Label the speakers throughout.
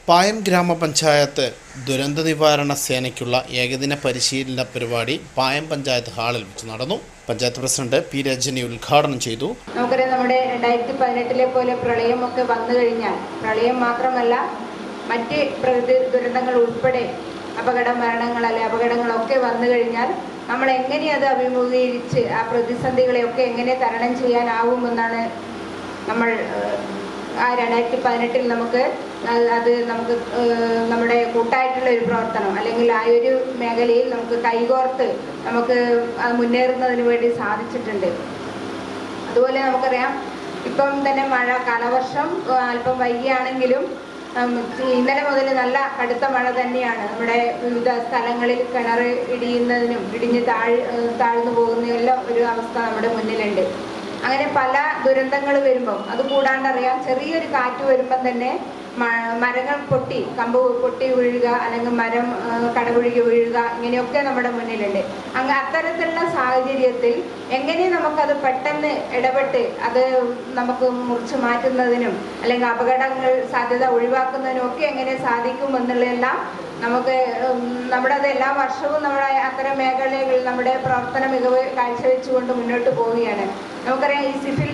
Speaker 1: പായം ഗ്രാമപഞ്ചായത്ത് ദുരന്ത നിവാരണ സേനയ്ക്കുള്ള ഏകദിന പരിശീലന പരിപാടി പായം പഞ്ചായത്ത് ഹാളിൽ വെച്ച് നടന്നു. പഞ്ചായത്ത് പ്രസിഡന്റ് പി രജനി ഉദ്ഘാടനം ചെയ്തു.
Speaker 2: നമുക്കറിയാം, നമ്മുടെ 2018 പോലെ പ്രളയമൊക്കെ വന്നു കഴിഞ്ഞാൽ, പ്രളയം മാത്രമല്ല മറ്റ് പ്രകൃതി ദുരന്തങ്ങൾ ഉൾപ്പെടെ മരണങ്ങൾ അപകടങ്ങളൊക്കെ വന്നു കഴിഞ്ഞാൽ നമ്മൾ എങ്ങനെ അത് അഭിമുഖീകരിച്ച് ആ പ്രതിസന്ധികളെയൊക്കെ എങ്ങനെ തരണം ചെയ്യാനാവുമെന്നാണ് നമ്മൾ 2018 നമുക്ക് നമ്മുടെ കൂട്ടായിട്ടുള്ള ഒരു പ്രവർത്തനം അല്ലെങ്കിൽ ആ ഒരു മേഖലയിൽ നമുക്ക് കൈകോർത്ത് നമുക്ക് മുന്നേറുന്നതിന് വേണ്ടി സാധിച്ചിട്ടുണ്ട്. അതുപോലെ നമുക്കറിയാം, ഇപ്പം തന്നെ കാലവർഷം അല്പം വൈകിയാണെങ്കിലും ഇന്നലെ മുതൽ നല്ല കടുത്ത മഴ തന്നെയാണ്. നമ്മുടെ വിവിധ സ്ഥലങ്ങളിൽ കിണർ ഇടിഞ്ഞ് താഴ്ന്നു പോകുന്നതെല്ലാം ഒരു അവസ്ഥ നമ്മുടെ മുന്നിലുണ്ട്. അങ്ങനെ പല ദുരന്തങ്ങൾ വരുമ്പം, അതുകൂടാണ്ടറിയാം, ചെറിയൊരു കാറ്റ് വരുമ്പം തന്നെ മരങ്ങൾ കമ്പ് പൊട്ടി വീഴുക, അല്ലെങ്കിൽ മരം കടപുഴുകി വീഴുക, ഇങ്ങനെയൊക്കെ നമ്മുടെ മുന്നിലുണ്ട്. അത്തരത്തിലുള്ള സാഹചര്യത്തിൽ എങ്ങനെ നമുക്കത് പെട്ടെന്ന് ഇടപെട്ട് അത് നമുക്ക് മുറിച്ച് മാറ്റുന്നതിനും അല്ലെങ്കിൽ അപകടങ്ങൾ സാധ്യത ഒഴിവാക്കുന്നതിനും ഒക്കെ എങ്ങനെ സാധിക്കും എന്നുള്ളതെല്ലാം നമുക്ക് അത് എല്ലാ വർഷവും നമ്മുടെ അത്തരം മേഖലകളിൽ നമ്മുടെ പ്രവർത്തന മികവ് കാഴ്ചവെച്ചുകൊണ്ട് മുന്നോട്ട് പോവുകയാണ്. നമുക്കറിയാം, ഈ സിവിൽ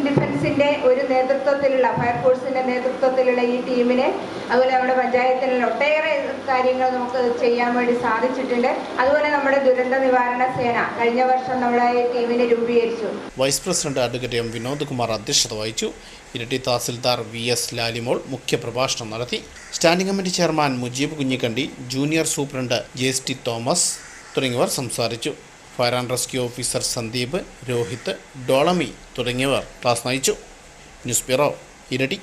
Speaker 2: ഡിഫൻസിന്റെ ഒരു നേതൃത്വത്തിലുള്ള ഫയർഫോഴ്സിന്റെ നേതൃത്വത്തിലുള്ള ഈ ടീമിനെ, അതുപോലെ നമ്മുടെ പഞ്ചായത്തിലുള്ള ഒട്ടേറെ കാര്യങ്ങൾ നമുക്ക് ചെയ്യാൻ വേണ്ടി സാധിച്ചിട്ടുണ്ട്. അതുപോലെ നമ്മുടെ ദുരന്ത നിവാരണ സേന കഴിഞ്ഞ വർഷം നമ്മുടെ ടീമിനെ രൂപീകരിച്ചു.
Speaker 1: Vice president advocate M Vinod Kumar അധ്യക്ഷത വഹിച്ചു. ഇരട്ടി തഹസിൽദാർ VS ലാലിമോൾ മുഖ്യപ്രഭാഷണം നടത്തി. Standing committee chairman Mujeeb Kunhikandi, junior superintendent JST Thomas തുടങ്ങിയവർ സംസാരിച്ചു. Fire and rescue officer Sandeep, Rohit, Dolami തുടങ്ങിയവർ ക്ലാസ് നയിച്ചു. ന്യൂസ് ബ്യൂറോ, ഇരട്ടി.